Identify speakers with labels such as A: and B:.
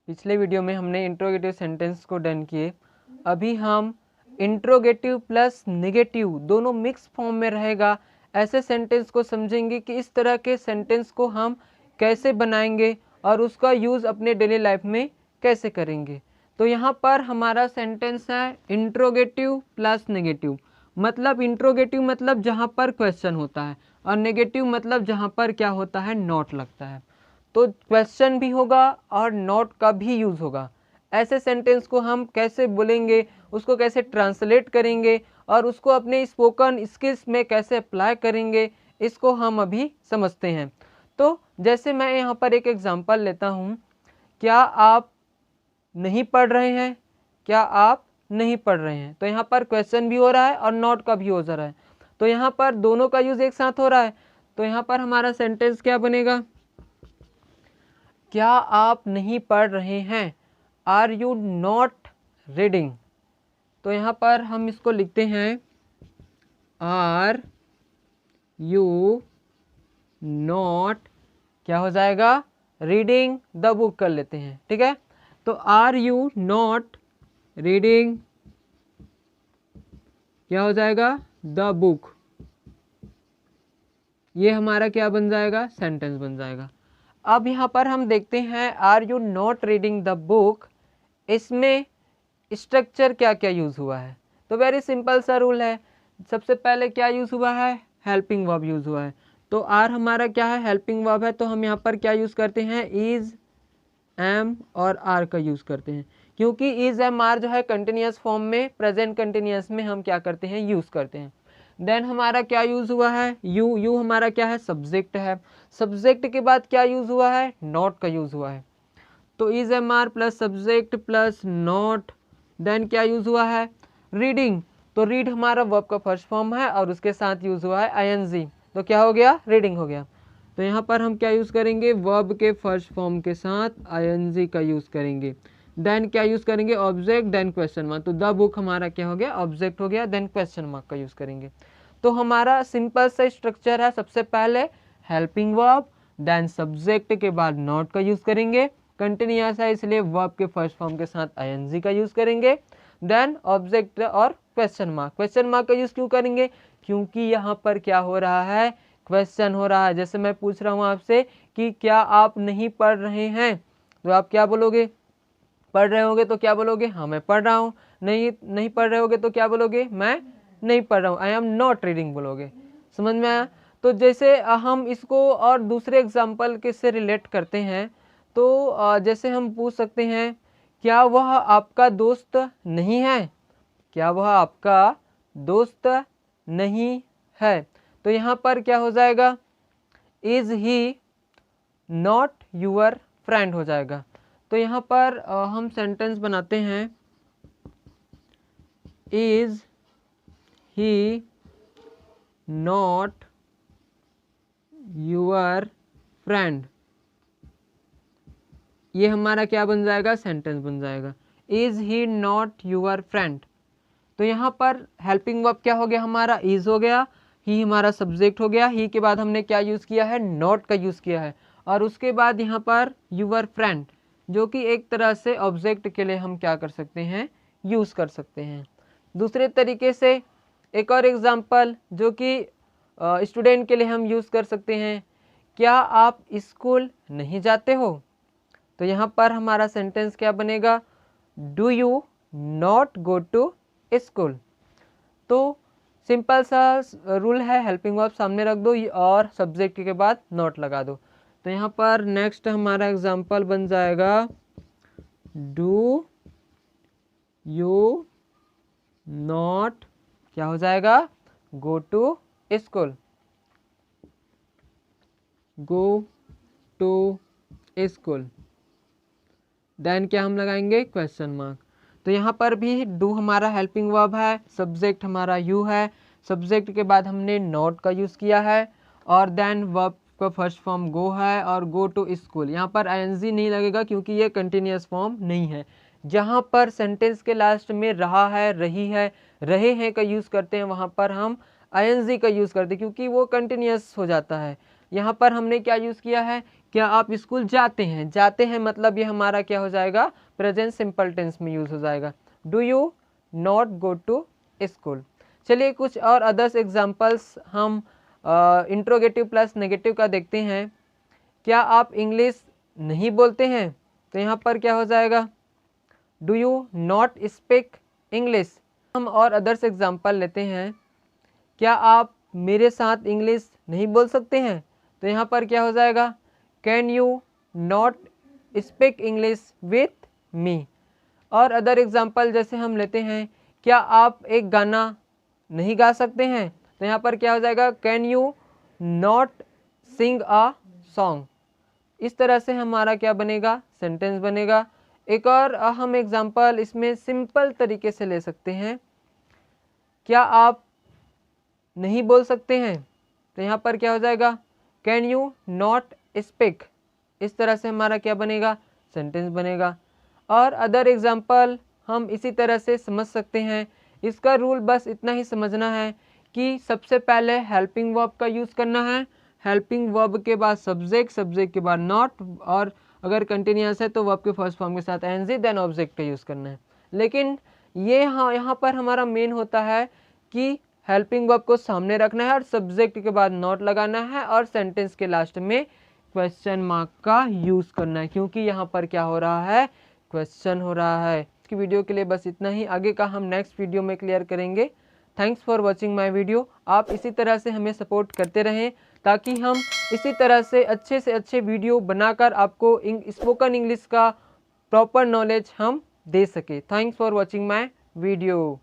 A: पिछले वीडियो में हमने इंट्रोगेटिव सेंटेंस को डन किए। अभी हम इंट्रोगेटिव प्लस नेगेटिव दोनों मिक्स फॉर्म में रहेगा ऐसे सेंटेंस को समझेंगे कि इस तरह के सेंटेंस को हम कैसे बनाएंगे और उसका यूज़ अपने डेली लाइफ में कैसे करेंगे। तो यहाँ पर हमारा सेंटेंस है इंट्रोगेटिव प्लस नेगेटिव। मतलब इंट्रोगेटिव मतलब जहाँ पर क्वेश्चन होता है और नेगेटिव मतलब जहाँ पर क्या होता है, नॉट लगता है। तो क्वेश्चन भी होगा और नॉट का भी यूज़ होगा। ऐसे सेंटेंस को हम कैसे बोलेंगे, उसको कैसे ट्रांसलेट करेंगे और उसको अपने स्पोकन स्किल्स में कैसे अप्लाई करेंगे, इसको हम अभी समझते हैं। तो जैसे मैं यहाँ पर एक एग्जांपल लेता हूँ, क्या आप नहीं पढ़ रहे हैं, क्या आप नहीं पढ़ रहे हैं। तो यहाँ पर क्वेश्चन भी हो रहा है और नॉट का भी हो रहा है, तो यहाँ पर दोनों का यूज़ एक साथ हो रहा है। तो यहाँ पर हमारा सेंटेंस क्या बनेगा, क्या आप नहीं पढ़ रहे हैं, आर यू नॉट रीडिंग। तो यहाँ पर हम इसको लिखते हैं आर यू नॉट, क्या हो जाएगा, रीडिंग द बुक कर लेते हैं, ठीक है। तो आर यू नॉट रीडिंग, क्या हो जाएगा, द बुक। ये हमारा क्या बन जाएगा, सेंटेंस बन जाएगा। अब यहाँ पर हम देखते हैं are you not reading the book, इसमें स्ट्रक्चर क्या क्या यूज़ हुआ है। तो वेरी सिंपल सा रूल है। सबसे पहले क्या यूज़ हुआ है, हेल्पिंग वर्ब यूज़ हुआ है। तो आर हमारा क्या है, हेल्पिंग वर्ब है। तो हम यहाँ पर क्या यूज़ करते हैं, इज़, एम और आर का यूज़ करते हैं, क्योंकि इज़, एम, आर जो है कंटिन्यूस फॉर्म में, प्रेजेंट कंटिन्यूस में हम क्या करते हैं, यूज़ करते हैं। देन हमारा क्या यूज़ हुआ है, यू। यू हमारा क्या है, सब्जेक्ट है। सब्जेक्ट के बाद क्या यूज़ हुआ है, नॉट का यूज़ हुआ है। तो is, am, are plus subject plus not. Then क्या यूज़ हुआ है, रीडिंग। तो रीड हमारा वर्ब का फर्स्ट फॉर्म है और उसके साथ यूज़ हुआ है आईएनजी, तो क्या हो गया, रीडिंग हो गया। तो यहाँ पर हम क्या यूज़ करेंगे, वर्ब के फर्स्ट फॉर्म के साथ आईएनजी का यूज़ करेंगे। देन क्या यूज़ करेंगे, ऑब्जेक्ट, देन क्वेश्चन मार्क। तो द बुक हमारा क्या हो गया, ऑब्जेक्ट हो गया, देन क्वेश्चन मार्क का यूज़ करेंगे। तो हमारा सिंपल सा स्ट्रक्चर है, सबसे पहले हेल्पिंग वर्ब, देन सब्जेक्ट के बाद नॉट का यूज़ करेंगे, कंटिन्यूअस है इसलिए वर्ब के फर्स्ट फॉर्म के साथ आईएनजी का यूज़ करेंगे, देन ऑब्जेक्ट और क्वेश्चन मार्क। क्वेश्चन मार्क का यूज़ क्यों करेंगे, क्योंकि यहाँ पर क्या हो रहा है, क्वेश्चन हो रहा है। जैसे मैं पूछ रहा हूँ आपसे कि क्या आप नहीं पढ़ रहे हैं, तो आप क्या बोलोगे, पढ़ रहे होगे तो क्या बोलोगे, हाँ मैं पढ़ रहा हूँ। नहीं पढ़ रहे होगे तो क्या बोलोगे, मैं नहीं पढ़ रहा हूँ, आई एम नॉट रीडिंग बोलोगे। समझ में आया। तो जैसे हम इसको और दूसरे एग्जाम्पल के से रिलेट करते हैं, तो जैसे हम पूछ सकते हैं, क्या वह आपका दोस्त नहीं है, क्या वह आपका दोस्त नहीं है। तो यहाँ पर क्या हो जाएगा, is he not your friend हो जाएगा। तो यहाँ पर हम सेंटेंस बनाते हैं, is he not your friend. ये हमारा क्या बन जाएगा, सेंटेंस बन जाएगा, is he not your friend. तो यहाँ पर हेल्पिंग वर्ब क्या हो गया हमारा, इज हो गया, ही हमारा सब्जेक्ट हो गया, ही के बाद हमने क्या यूज़ किया है, नॉट का यूज़ किया है, और उसके बाद यहाँ पर यूअर फ्रेंड, जो कि एक तरह से ऑब्जेक्ट के लिए हम क्या कर सकते हैं, यूज़ कर सकते हैं। दूसरे तरीके से एक और एग्जांपल जो कि स्टूडेंट के लिए हम यूज़ कर सकते हैं, क्या आप स्कूल नहीं जाते हो। तो यहाँ पर हमारा सेंटेंस क्या बनेगा, do you not go to school. तो सिंपल सा रूल है, हेल्पिंग वर्ब सामने रख दो और सब्जेक्ट के बाद नॉट लगा दो। तो यहाँ पर नेक्स्ट हमारा एग्जांपल बन जाएगा, डू यू नॉट, क्या हो जाएगा, go to school, go to school. Then क्या हम लगाएंगे, क्वेश्चन मार्क। तो यहाँ पर भी डू हमारा हेल्पिंग वर्ब है, सब्जेक्ट हमारा यू है, सब्जेक्ट के बाद हमने नॉट का यूज़ किया है, और देन वर्ब का फर्स्ट फॉर्म गो है और गो टू स्कूल। यहाँ पर आईएनजी नहीं लगेगा क्योंकि ये कंटिन्यूस फॉर्म नहीं है। जहाँ पर सेंटेंस के लास्ट में रहा है, रही है, रहे हैं का यूज़ करते हैं, वहाँ पर हम आईएनजी का यूज़ करते हैं क्योंकि वो कंटिन्यूस हो जाता है। यहाँ पर हमने क्या यूज़ किया है, क्या आप स्कूल जाते हैं, जाते हैं मतलब ये हमारा क्या हो जाएगा, प्रेजेंट सिंपल टेंस में यूज़ हो जाएगा। Do you not go to school. चलिए कुछ और अदर्स एग्जाम्पल्स हम इंट्रोगेटिव प्लस नेगेटिव का देखते हैं। क्या आप इंग्लिश नहीं बोलते हैं, तो यहाँ पर क्या हो जाएगा, do you not speak English. हम और अदर्स एग्जाम्पल लेते हैं। क्या आप मेरे साथ इंग्लिश नहीं बोल सकते हैं, तो यहाँ पर क्या हो जाएगा, can you not speak English with me. और अदर एग्जाम्पल जैसे हम लेते हैं, क्या आप एक गाना नहीं गा सकते हैं, तो यहाँ पर क्या हो जाएगा, can you not sing a song. इस तरह से हमारा क्या बनेगा, सेंटेंस बनेगा। एक और हम एग्जाम्पल इसमें सिंपल तरीके से ले सकते हैं। क्या आप नहीं बोल सकते हैं, तो यहाँ पर क्या हो जाएगा, कैन यू नॉट स्पीक। इस तरह से हमारा क्या बनेगा, सेंटेंस बनेगा। और अदर एग्जाम्पल हम इसी तरह से समझ सकते हैं। इसका रूल बस इतना ही समझना है कि सबसे पहले हेल्पिंग वर्ब का यूज़ करना है, हेल्पिंग वर्ब के बाद सब्जेक्ट, सब्जेक्ट के बाद नॉट, और अगर कंटिन्यूअस है तो वर्ब के फर्स्ट फॉर्म के साथ एनजी देन ऑब्जेक्ट का यूज़ करना है। लेकिन ये यहाँ पर हमारा मेन होता है कि हेल्पिंग वर्ब को सामने रखना है और सब्जेक्ट के बाद नॉट लगाना है और सेंटेंस के लास्ट में क्वेश्चन मार्क का यूज़ करना है, क्योंकि यहाँ पर क्या हो रहा है, क्वेश्चन हो रहा है। इसकी वीडियो के लिए बस इतना ही, आगे का हम नेक्स्ट वीडियो में क्लियर करेंगे। Thanks for watching my video. आप इसी तरह से हमें सपोर्ट करते रहें ताकि हम इसी तरह से अच्छे वीडियो बनाकर आपको स्पोकन इंग्लिश का प्रॉपर नॉलेज हम दे सके। Thanks for watching my video.